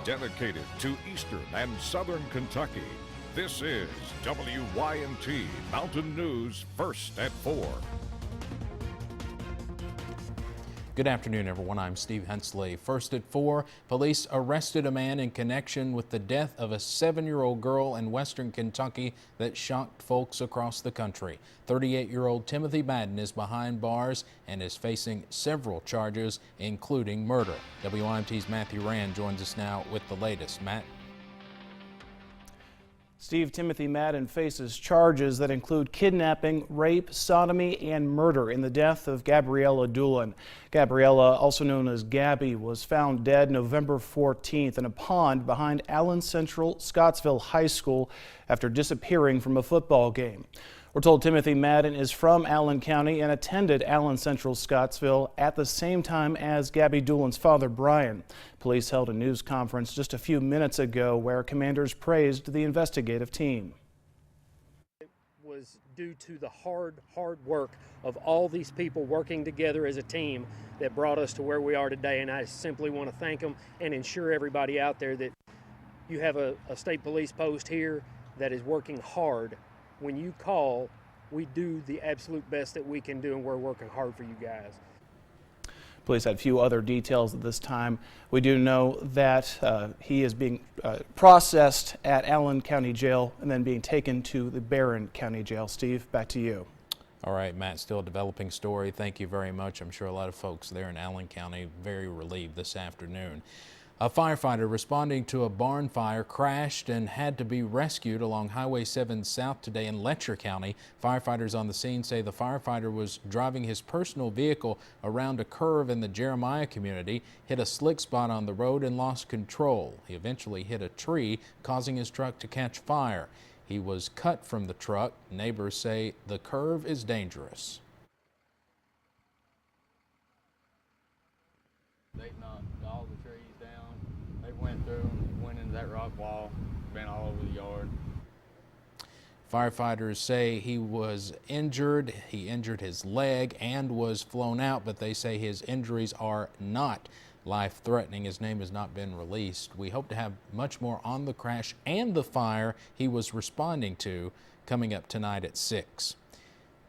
dedicated to eastern and southern Kentucky. This is WYMT Mountain News First at 4. Good afternoon, everyone. I'm Steve Hensley. First at 4, police arrested a man in connection with the death of a 7-year-old girl in western Kentucky that shocked folks across the country. 38-year-old Timothy Madden is behind bars and is facing several charges, including murder. WYMT's Matthew Rand joins us now with the latest. Matt? Steve, Timothy Madden faces charges that include kidnapping, rape, sodomy, and murder in the death of Gabriella Doolin. Gabriella, also known as Gabby, was found dead November 14th in a pond behind Allen Central Scottsville High School after disappearing from a football game. We're told Timothy Madden is from Allen County and attended Allen Central Scottsville at the same time as Gabby Doolin's father, Brian. Police held a news conference just a few minutes ago where commanders praised the investigative team. It was due to the hard work of all these people working together as a team that brought us to where we are today, and I simply want to thank them and ensure everybody out there that you have a state police post here that is working hard. When you call, we do the absolute best that we can do, and we're working hard for you guys. Police had a few other details at this time. We do know that he is being processed at Allen County Jail and then being taken to the Barron County Jail. Steve, back to you. All right, Matt, still a developing story. Thank you very much. I'm sure a lot of folks there in Allen County very relieved this afternoon. A firefighter responding to a barn fire crashed and had to be rescued along Highway 7 South today in Letcher County. Firefighters on the scene say the firefighter was driving his personal vehicle around a curve in the Jeremiah community, hit a slick spot on the road and lost control. He eventually hit a tree, causing his truck to catch fire. He was cut from the truck. Neighbors say the curve is dangerous. They knocked all the trees down. They went through and went into that rock wall, been all over the yard. Firefighters say he was injured. He injured his leg and was flown out, but they say his injuries are not life-threatening. His name has not been released. We hope to have much more on the crash and the fire he was responding to coming up tonight at 6.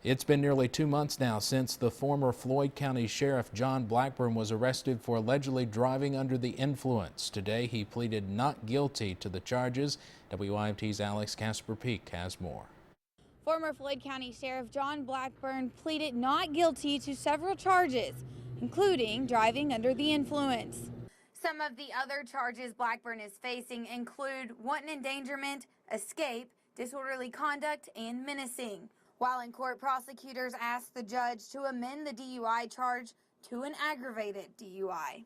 It's been nearly 2 months now since the former Floyd County Sheriff John Blackburn was arrested for allegedly driving under the influence. Today he pleaded not guilty to the charges. WYMT's Alex Casper-Peak has more. Former Floyd County Sheriff John Blackburn pleaded not guilty to several charges, including driving under the influence. Some of the other charges Blackburn is facing include wanton endangerment, escape, disorderly conduct, and menacing. While in court, prosecutors asked the judge to amend the DUI charge to an aggravated DUI.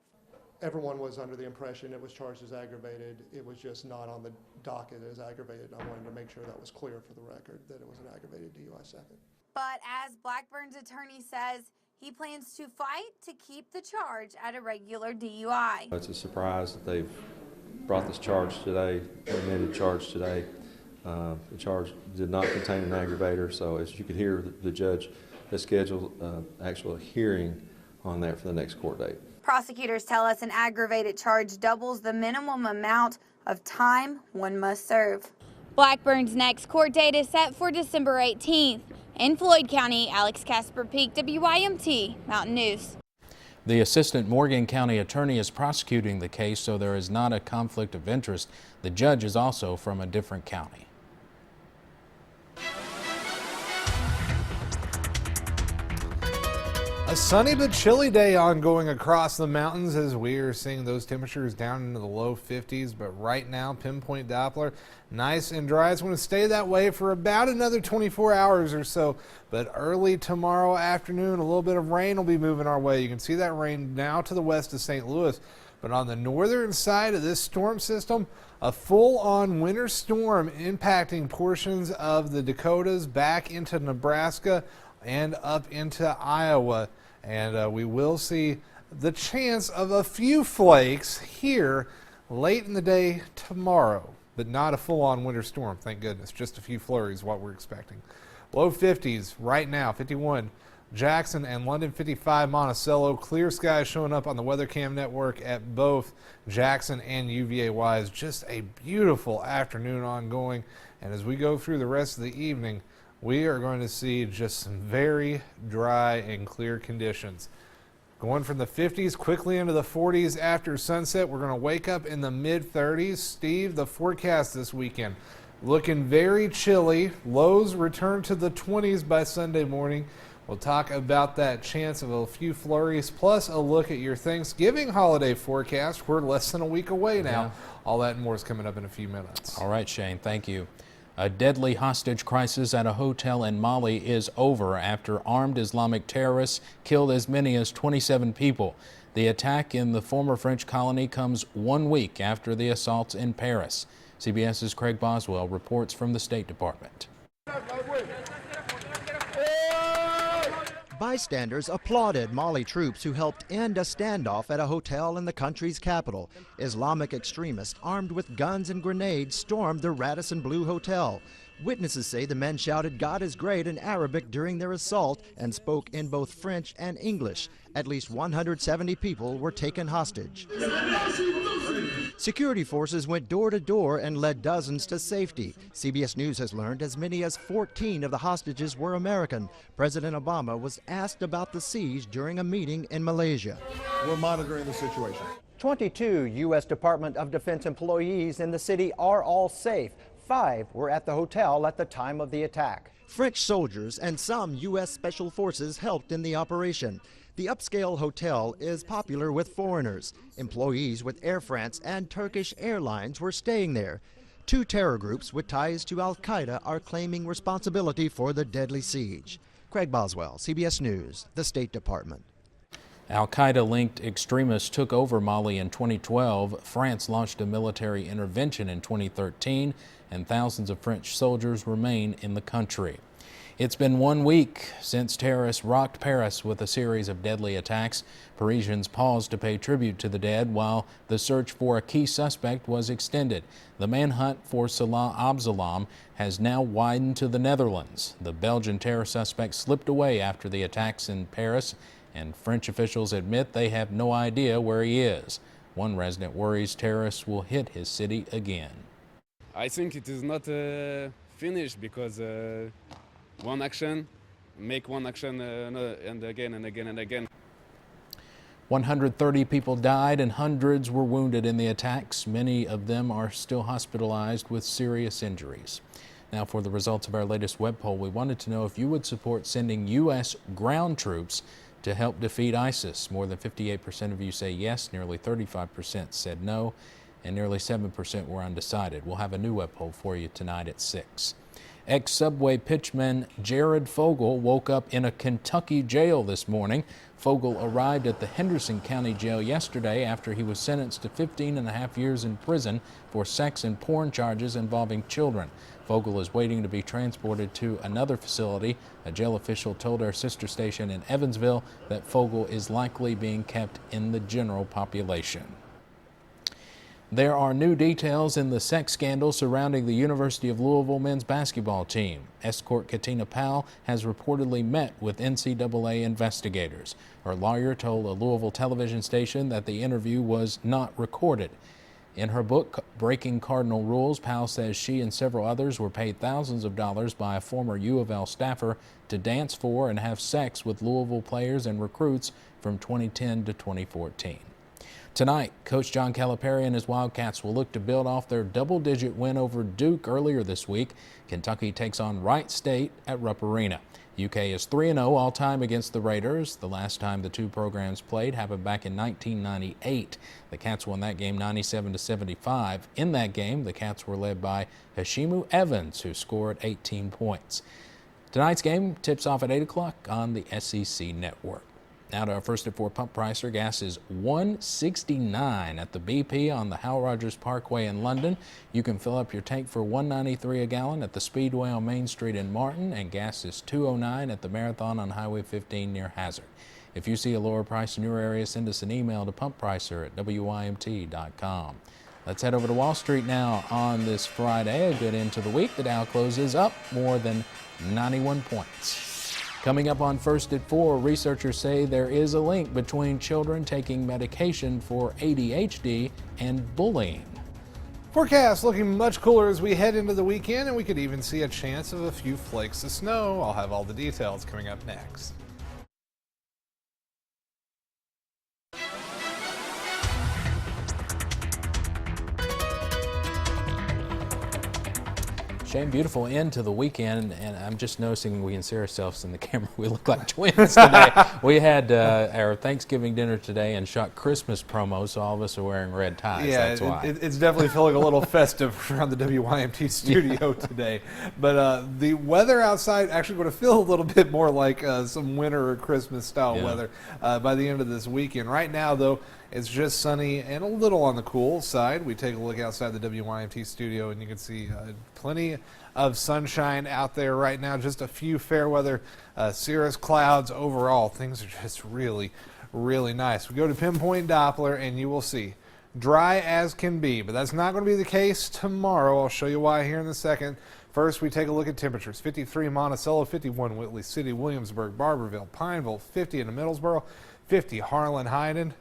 Everyone was under the impression it was charged as aggravated. It was just not on the docket as aggravated. I wanted to make sure that was clear for the record, that it was an aggravated DUI second. But as Blackburn's attorney says, he plans to fight to keep the charge at a regular DUI. It's a surprise that they've brought this charge today, amended charge today. The charge did not contain an aggravator, so as you could hear, the judge has scheduled actual hearing on that for the next court date. Prosecutors tell us an aggravated charge doubles the minimum amount of time one must serve. Blackburn's next court date is set for December 18th. In Floyd County, Alex Casper-Peak, WYMT Mountain News. The assistant Morgan County attorney is prosecuting the case, so there is not a conflict of interest. The judge is also from a different county. A sunny but chilly day ongoing across the mountains as we are seeing those temperatures down into the low 50s. But right now, pinpoint Doppler, nice and dry. It's going to stay that way for about another 24 hours or so. But early tomorrow afternoon, a little bit of rain will be moving our way. You can see that rain now to the west of St. Louis. But on the northern side of this storm system, a full-on winter storm impacting portions of the Dakotas back into Nebraska and up into Iowa. And we will see the chance of a few flakes here late in the day tomorrow, but not a full-on winter storm, thank goodness. Just a few flurries, what we're expecting. Low 50s right now, 51 Jackson and London 55 Monticello. Clear skies showing up on the Weather Cam network at both Jackson and UVA-Wise. Just a beautiful afternoon ongoing. And as we go through the rest of the evening, we are going to see just some very dry and clear conditions. Going from the 50s quickly into the 40s after sunset. We're going to wake up in the mid-30s. Steve, the forecast this weekend looking very chilly. Lows return to the 20s by Sunday morning. We'll talk about that chance of a few flurries, plus a look at your Thanksgiving holiday forecast. We're less than a week away now. Yeah. All that and more is coming up in a few minutes. All right, Shane, thank you. A deadly hostage crisis at a hotel in Mali is over after armed Islamic terrorists killed as many as 27 people. The attack in the former French colony comes 1 week after the assaults in Paris. CBS's Craig Boswell reports from the State Department. Bystanders applauded Mali troops who helped end a standoff at a hotel in the country's capital. Islamic extremists armed with guns and grenades stormed the Radisson Blu Hotel. Witnesses say the men shouted "God is great" in Arabic during their assault and spoke in both French and English. At least 170 people were taken hostage. Security forces went door to door and led dozens to safety. CBS News has learned as many as 14 of the hostages were American. President Obama was asked about the siege during a meeting in Malaysia. We're monitoring the situation. 22 U.S. Department of Defense employees in the city are all safe. 5 were at the hotel at the time of the attack. French soldiers and some U.S. Special Forces helped in the operation. The upscale hotel is popular with foreigners. Employees with Air France and Turkish Airlines were staying there. 2 terror groups with ties to Al-Qaeda are claiming responsibility for the deadly siege. Craig Boswell, CBS News, the State Department. Al-Qaeda-linked extremists took over Mali in 2012. France launched a military intervention in 2013, and thousands of French soldiers remain in the country. It's been 1 week since terrorists rocked Paris with a series of deadly attacks. Parisians paused to pay tribute to the dead while the search for a key suspect was extended. The manhunt for Salah Abdeslam has now widened to the Netherlands. The Belgian terror suspect slipped away after the attacks in Paris, and French officials admit they have no idea where he is. One resident worries terrorists will hit his city again. I think it is not finished because one action, make one action and again and again and again. 130 people died and hundreds were wounded in the attacks. Many of them are still hospitalized with serious injuries. Now for the results of our latest web poll, we wanted to know if you would support sending U.S. ground troops to help defeat ISIS. More than 58% of you say yes, nearly 35% said no, and nearly 7% were undecided. We'll have a new web poll for you tonight at 6. Ex-Subway pitchman Jared Fogle woke up in a Kentucky jail this morning. Fogle arrived at the Henderson County Jail yesterday after he was sentenced to 15.5 years in prison for sex and porn charges involving children. Fogle is waiting to be transported to another facility. A jail official told our sister station in Evansville that Fogle is likely being kept in the general population. There are new details in the sex scandal surrounding the University of Louisville men's basketball team. Escort Katina Powell has reportedly met with NCAA investigators. Her lawyer told a Louisville television station that the interview was not recorded. In her book, Breaking Cardinal Rules, Powell says she and several others were paid thousands of dollars by a former U of L staffer to dance for and have sex with Louisville players and recruits from 2010 to 2014. Tonight, Coach John Calipari and his Wildcats will look to build off their double-digit win over Duke earlier this week. Kentucky takes on Wright State at Rupp Arena. UK is 3-0 all-time against the Raiders. The last time the two programs played happened back in 1998. The Cats won that game 97-75. In that game, the Cats were led by Hashimu Evans, who scored 18 points. Tonight's game tips off at 8 o'clock on the SEC Network. Now to our first at 4 pump pricer. Gas is $1.69 at the BP on the Hal Rogers Parkway in London. You can fill up your tank for $1.93 a gallon at the Speedway on Main Street in Martin, and gas is $2.09 at the Marathon on Highway 15 near Hazard. If you see a lower price in your area, send us an email to pumppricer@wymt.com. Let's head over to Wall Street now on this Friday. A good end to the week. The Dow closes up more than 91 points. Coming up on First at 4, researchers say there is a link between children taking medication for ADHD and bullying. Forecast looking much cooler as we head into the weekend, and we could even see a chance of a few flakes of snow. I'll have all the details coming up next. Shane, beautiful end to the weekend, and I'm just noticing we can see ourselves in the camera. We look like twins today. We had our Thanksgiving dinner today and shot Christmas promos, so all of us are wearing red ties. Yeah, that's why. It's definitely feeling a little festive around the WYMT studio today. But the weather outside actually going to feel a little bit more like some winter or Christmas style weather by the end of this weekend. Right now, though, it's just sunny and a little on the cool side. We take a look outside the WYMT studio, and you can see plenty of sunshine out there right now. Just a few fair weather cirrus clouds. Overall, things are just really, really nice. We go to Pinpoint Doppler, and you will see dry as can be, but that's not going to be the case tomorrow. I'll show you why here in a second. First, we take a look at temperatures. 53 Monticello, 51 Whitley City, Williamsburg, Barberville, Pineville, 50 in Middlesboro, 50 Harlan, Hyden.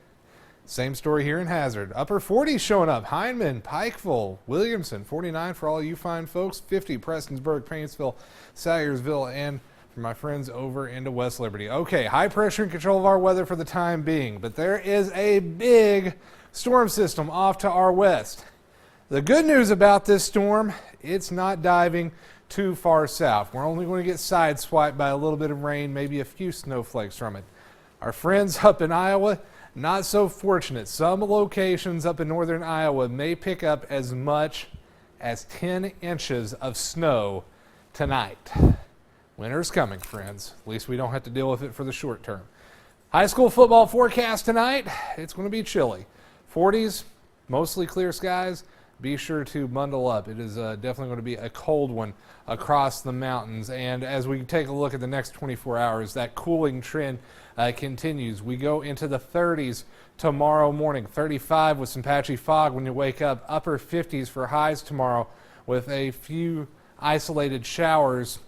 Same story here in Hazard. Upper 40s showing up. Hindman, Pikeville, Williamson, 49 for all you fine folks, 50 Prestonsburg, Paintsville, Salyersville, and for my friends over into West Liberty. Okay, high pressure and control of our weather for the time being, but there is a big storm system off to our west. The good news about this storm, it's not diving too far south. We're only going to get sideswiped by a little bit of rain, maybe a few snowflakes from it. Our friends up in Iowa, not so fortunate. Some locations up in northern Iowa may pick up as much as 10 inches of snow tonight. Winter's coming, friends. At least we don't have to deal with it for the short term. High school football forecast tonight, it's going to be chilly. 40s, mostly clear skies. Be sure to bundle up. It is definitely going to be a cold one across the mountains. And as we take a look at the next 24 hours, that cooling trend continues. We go into the 30s tomorrow morning. 35 with some patchy fog when you wake up. Upper 50s for highs tomorrow with a few isolated showers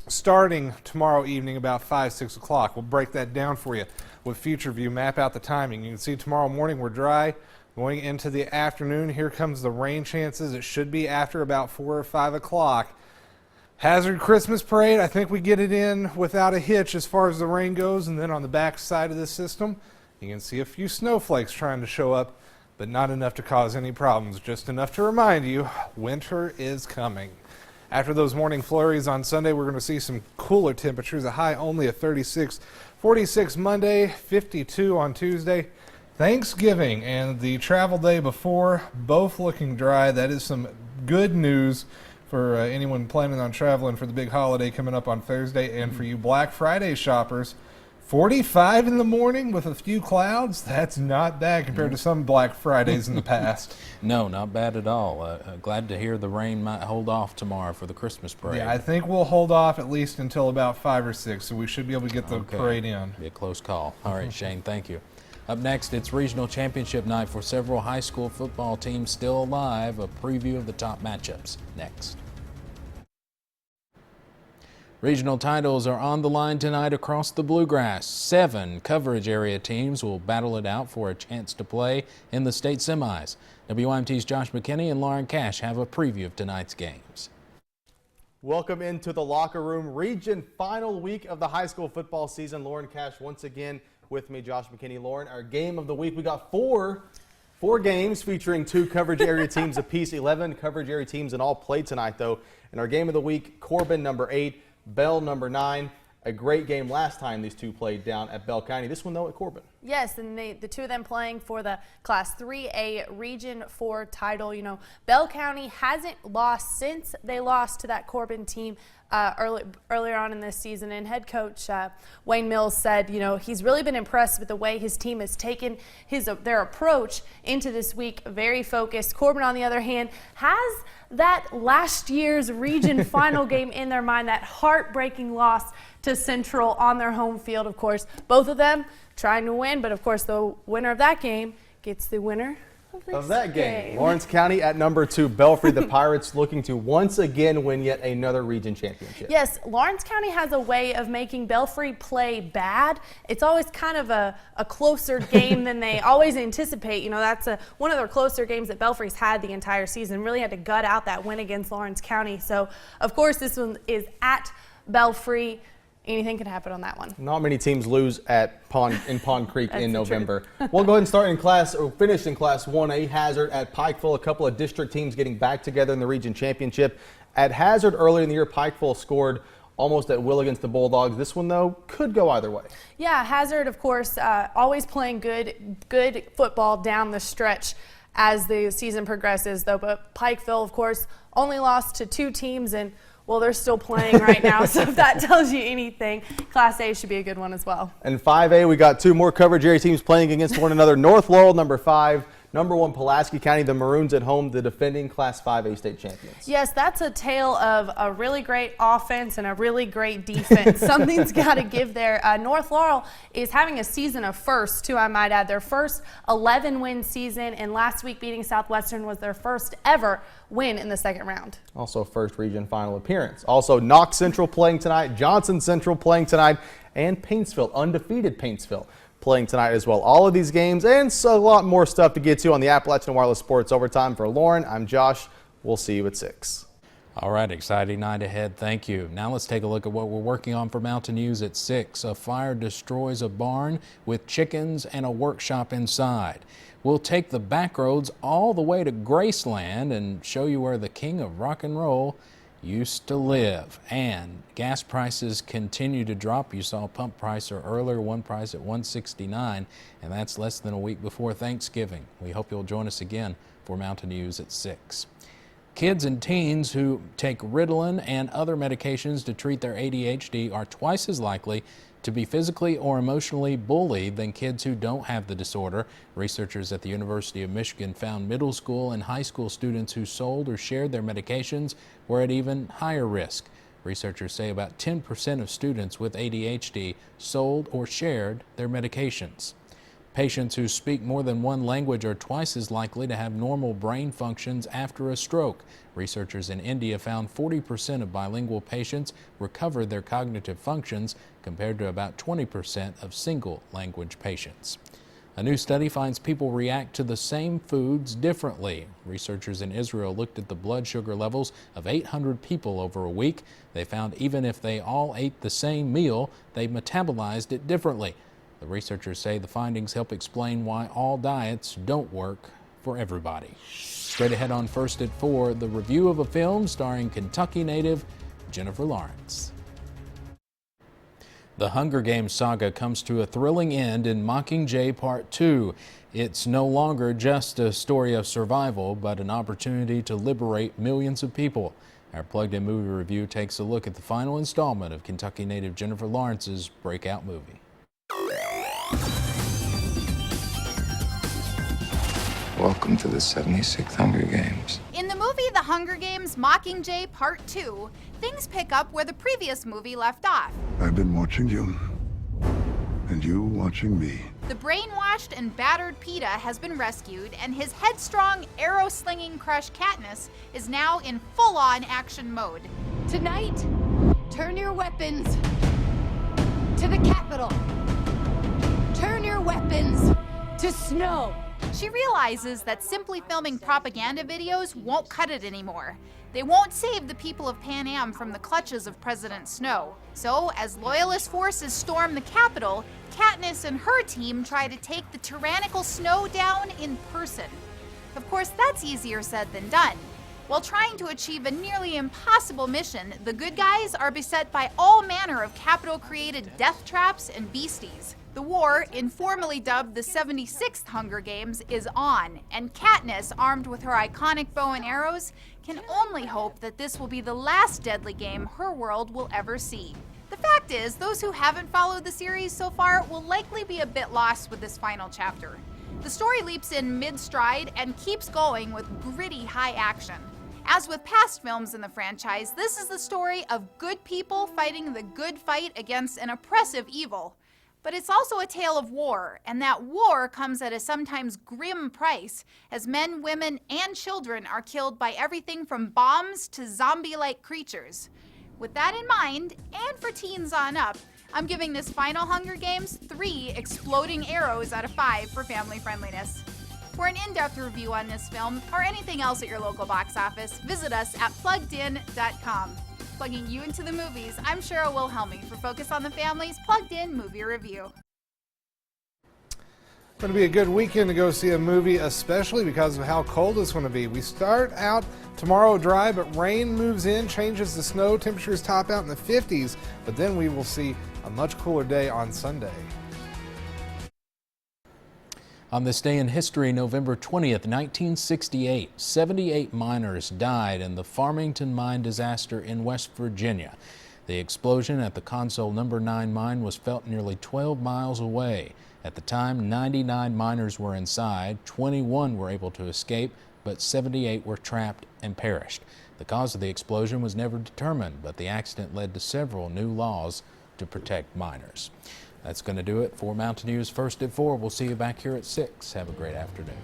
starting tomorrow evening about 5, 6 o'clock. We'll break that down for you with Future View. Map out the timing. You can see tomorrow morning we're dry. Going into the afternoon, here comes the rain chances. It should be after about 4 or 5 o'clock. Hazard Christmas Parade, I think we get it in without a hitch as far as the rain goes. And then on the back side of the system, you can see a few snowflakes trying to show up, but not enough to cause any problems. Just enough to remind you, winter is coming. After those morning flurries on Sunday, we're going to see some cooler temperatures. A high only of 36, 46 Monday, 52 on Tuesday. Thanksgiving and the travel day before, both looking dry. That is some good news for anyone planning on traveling for the big holiday coming up on Thursday. And for you Black Friday shoppers, 45 in the morning with a few clouds. That's not bad compared to some Black Fridays in the past. No, not bad at all. Glad to hear the rain might hold off tomorrow for the Christmas parade. Yeah, I think we'll hold off at least until about 5 or 6, so we should be able to get the parade in. Be a close call. All right, Shane, thank you. Up next, it's regional championship night for several high school football teams still alive. A preview of the top matchups next. Regional titles are on the line tonight across the Bluegrass. 7 coverage area teams will battle it out for a chance to play in the state semis. WYMT's Josh McKinney and Lauren Cash have a preview of tonight's games. Welcome into the locker room. Region final week of the high school football season. Lauren Cash once again with me, Josh McKinney. Lauren, our game of the week, we got four games featuring 2 coverage area teams apiece. 11 coverage area teams in all play tonight, though. And our game of the week, Corbin number 8, Bell number 9. A great game last time these two played down at Bell County. This one, though, at Corbin. Yes, and the two of them playing for the Class 3A Region 4 title. You know, Bell County hasn't lost since they lost to that Corbin team earlier on in this season. And head coach Wayne Mills said, you know, he's really been impressed with the way his team has taken their approach into this week. Very focused. Corbin, on the other hand, has that last year's region final game in their mind, that heartbreaking loss to Central on their home field. Of course, both of them trying to win, but of course the winner of that game gets the winner of that game. Lawrence County at number 2, Belfry. The Pirates looking to once again win yet another region championship. Yes, Lawrence County has a way of making Belfry play bad. It's always kind of a closer game than they always anticipate. You know, that's one of their closer games that Belfry's had the entire season. Really had to gut out that win against Lawrence County. So, of course, this one is at Belfry. Anything can happen on that one. Not many teams lose at Pond Creek in November. We'll go ahead and finish in Class 1A. Hazard at Pikeville. A couple of district teams getting back together in the region championship. At Hazard earlier in the year, Pikeville scored almost at will against the Bulldogs. This one, though, could go either way. Yeah, Hazard, of course, always playing good football down the stretch as the season progresses, though. But Pikeville, of course, only lost to 2 teams, and well, they're still playing right now, so if that tells you anything, Class A should be a good one as well. And 5A, we got 2 more coverage area teams playing against one another. North Laurel, number 5. Number 1, Pulaski County, the Maroons at home, the defending Class 5A state champions. Yes, that's a tale of a really great offense and a really great defense. Something's got to give there. North Laurel is having a season of firsts, too, I might add. Their first 11-win season, and last week beating Southwestern was their first ever win in the second round. Also first region final appearance. Also Knox Central playing tonight, Johnson Central playing tonight, and Paintsville, undefeated Paintsville, playing tonight as well. All of these games and a lot more stuff to get to on the Appalachian Wireless Sports Overtime. For Lauren, I'm Josh. We'll see you at 6. All right, exciting night ahead. Thank you. Now let's take a look at what we're working on for Mountain News at 6. A fire destroys a barn with chickens and a workshop inside. We'll take the back roads all the way to Graceland and show you where the king of rock and roll used to live. And gas prices continue to drop. You saw pump price earlier, one price at $1.69, and that's less than a week before Thanksgiving. We hope you'll join us again for Mountain News at 6. Kids and teens who take Ritalin and other medications to treat their ADHD are twice as likely to be physically or emotionally bullied than kids who don't have the disorder. Researchers at the University of Michigan found middle school and high school students who sold or shared their medications were at even higher risk. Researchers say about 10% of students with ADHD sold or shared their medications. Patients who speak more than one language are twice as likely to have normal brain functions after a stroke. Researchers in India found 40% of bilingual patients recovered their cognitive functions compared to about 20% of single language patients. A new study finds people react to the same foods differently. Researchers in Israel looked at the blood sugar levels of 800 people over a week. They found even if they all ate the same meal, they metabolized it differently. The researchers say the findings help explain why all diets don't work for everybody. Straight ahead on First at 4, the review of a film starring Kentucky native Jennifer Lawrence. The Hunger Games saga comes to a thrilling end in Mockingjay Part 2. It's no longer just a story of survival, but an opportunity to liberate millions of people. Our Plugged-In Movie Review takes a look at the final installment of Kentucky native Jennifer Lawrence's breakout movie. Welcome to the 76th Hunger Games. In the movie The Hunger Games Mockingjay Part 2, things pick up where the previous movie left off. I've been watching you, and you watching me. The brainwashed and battered PETA has been rescued, and his headstrong, arrow-slinging crush Katniss is now in full-on action mode. Tonight, turn your weapons to the Capitol. Turn your weapons to snow. She realizes that simply filming propaganda videos won't cut it anymore. They won't save the people of Pan Am from the clutches of President Snow. So, as Loyalist forces storm the Capitol, Katniss and her team try to take the tyrannical Snow down in person. Of course, that's easier said than done. While trying to achieve a nearly impossible mission, the good guys are beset by all manner of Capitol-created death traps and beasties. The war, informally dubbed the 76th Hunger Games, is on, and Katniss, armed with her iconic bow and arrows, can only hope that this will be the last deadly game her world will ever see. The fact is, those who haven't followed the series so far will likely be a bit lost with this final chapter. The story leaps in mid-stride and keeps going with gritty high action. As with past films in the franchise, this is the story of good people fighting the good fight against an oppressive evil. But it's also a tale of war, and that war comes at a sometimes grim price as men, women, and children are killed by everything from bombs to zombie-like creatures. With that in mind, and for teens on up, I'm giving this final Hunger Games 3 exploding arrows out of 5 for family friendliness. For an in-depth review on this film, or anything else at your local box office, visit us at pluggedin.com. Plugging you into the movies, I'm Cheryl Wilhelmy for Focus on the Family's Plugged In Movie Review. Going to be a good weekend to go see a movie, especially because of how cold it's going to be. We start out tomorrow dry, but rain moves in, changes the snow. Temperatures top out in the 50s, but then we will see a much cooler day on Sunday. On this day in history, November 20th, 1968, 78 miners died in the Farmington mine disaster in West Virginia. The explosion at the Console No. 9 mine was felt nearly 12 miles away. At the time, 99 miners were inside, 21 were able to escape, but 78 were trapped and perished. The cause of the explosion was never determined, but the accident led to several new laws to protect miners. That's going to do it for Mountain News First at 4. We'll see you back here at 6. Have a great afternoon.